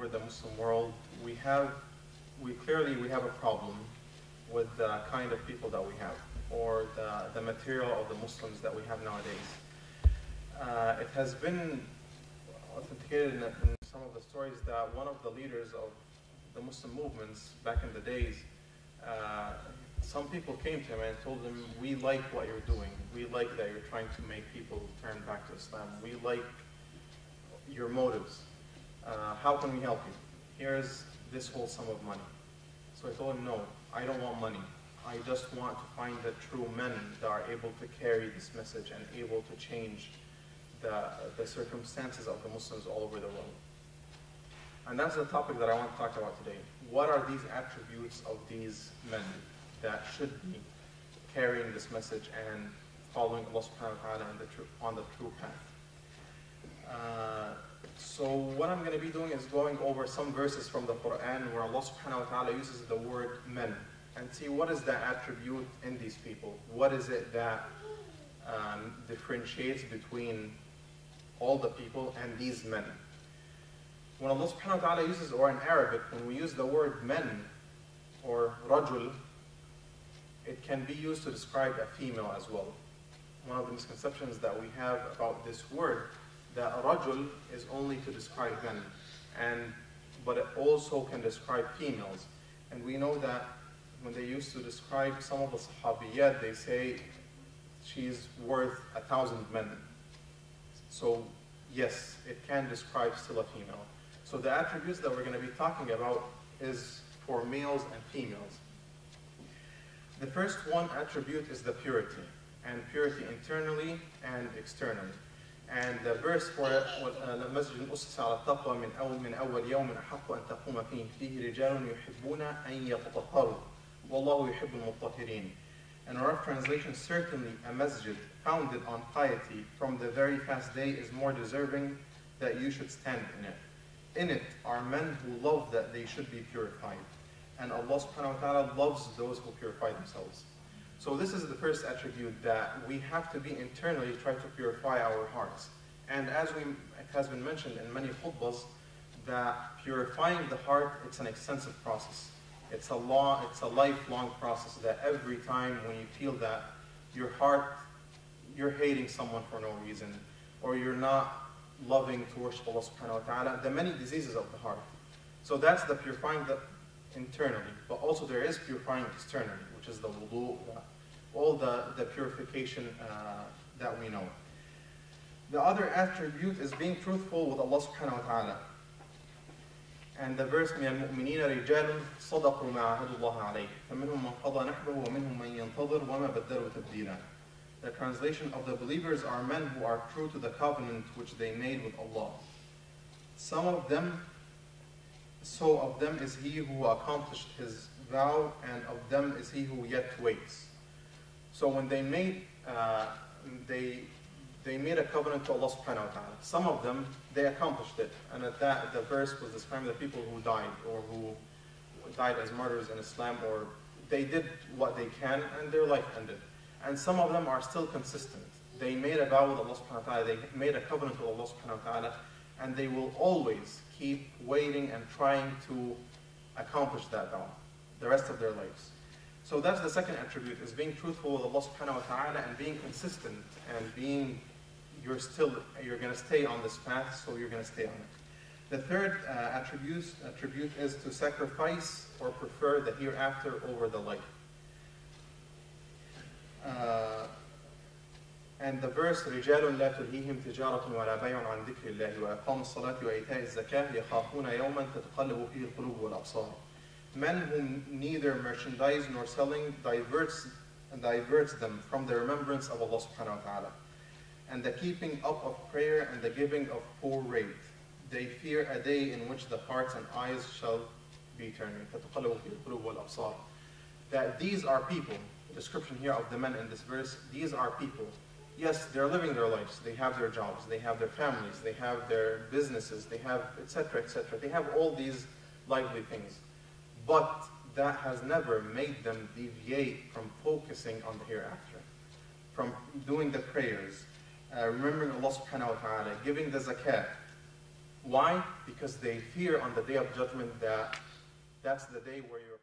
over the Muslim world, we clearly have a problem with the kind of people that we have, or the material of the Muslims that we have nowadays. It has been authenticated in some of the stories that one of the leaders of the Muslim movements back in the days, some people came to him and told him, we like what you're doing. We like that you're trying to make people turn back to Islam. We like your motives. How can we help you? Here's this whole sum of money. So I told him, no, I don't want money. I just want to find the true men that are able to carry this message and able to change the circumstances of the Muslims all over the world. And that's the topic that I want to talk about today. What are these attributes of these men that should be carrying this message and following Allah subhanahu wa ta'ala on the true path? So what I'm going to be doing is going over some verses from the Quran where Allah subhanahu wa ta'ala uses the word men, and see what is the attribute in these people. What is it that differentiates between all the people and these men? When Allah subhanahu wa ta'ala uses, or in Arabic, when we use the word men or rajul, it can be used to describe a female as well. One of the misconceptions that we have about this word, that rajul is only to describe men, but it also can describe females. And we know that when they used to describe some of the sahabiyat, they say she's worth 1,000 men. So yes, it can describe still a female. So the attributes that we're going to be talking about is for males and females. The first one attribute is the purity, and purity internally and externally. And the verse for it, المسجد أُسِّسَ على التقوى من أول يوم أحق أن تقوم فيه رجال يحبون أن يتطهروا والله يحب المطهرين. In our translation, certainly a masjid founded on piety from the very first day is more deserving that you should stand in it. In it are men who love that they should be purified. And Allah subhanahu wa ta'ala loves those who purify themselves. So this is the first attribute, that we have to be internally try to purify our hearts. And as it has been mentioned in many khutbahs, that purifying the heart, it's an extensive process. It's a lifelong process, that every time when you feel that your heart, you're hating someone for no reason, or you're not loving to worship Allah subhanahu wa ta'ala, the many diseases of the heart. So that's the purifying internally, but also there is purifying externally, which is the wudu, all the purification that we know. The other attribute is being truthful with Allah subhanahu wa ta'ala. And the verse, مِنَ الْمُؤْمِنِينَ رِجَالٌ صَدَقُوا مَا عَهَدُوا اللَّهَ عَلَيْهِ فَمِنْهُمْ مَنْ قَضَى نَحْبَهُ وَمِنْهُمْ مَنْ يَنْتَظِرُ وَمَا بَدَّلُوا تَبْدِيلًا. The translation of the believers are men who are true to the covenant which they made with Allah. So of them is he who accomplished his vow, and of them is he who yet waits. So when they made a covenant to Allah subhanahu wa ta'ala, some of them, they accomplished it. And at that, the verse was describing the people who died, or who died as martyrs in Islam, or they did what they can and their life ended. And some of them are still consistent. They made a vow with Allah subhanahu wa ta'ala, they made a covenant with Allah subhanahu wa ta'ala, and they will always keep waiting and trying to accomplish that vow the rest of their lives. So that's the second attribute, is being truthful with Allah subhanahu wa ta'ala and being consistent, and you're going to stay on this path, so you're going to stay on it. The third attribute is to sacrifice or prefer the hereafter over the life. And the verse, رِجَالٌ لَا تُلْهِيهِمْ تِجَارَةٌ وَلَا بَيْعٌ عَنْ ذِكْرِ اللَّهِ وَأَقَامُوا الصَّلَاةَ وَإِيتَاءِ الزَّكَاةِ يَخَافُونَ يَوْمًا تَتَقَلَّبُ فِيهِ الْقُلُوبُ وَالْأَبْصَارُ. Men whom neither merchandise nor selling diverts them from the remembrance of Allah subhanahu wa ta'ala, and the keeping up of prayer and the giving of poor rate. They fear a day in which the hearts and eyes shall be turning. تَتَقَلَّبُ فِيهِ الْقُلُوبُ وَالْأَبْصَارُ. That these are people, the description here of the men in this verse, these are people. Yes, they're living their lives, they have their jobs, they have their families, they have their businesses, they have etc., etc. They have all these lively things. But that has never made them deviate from focusing on the hereafter, from doing the prayers, remembering Allah subhanahu wa ta'ala, giving the zakat, Why? Because they fear on the day of judgment that that's the day where you're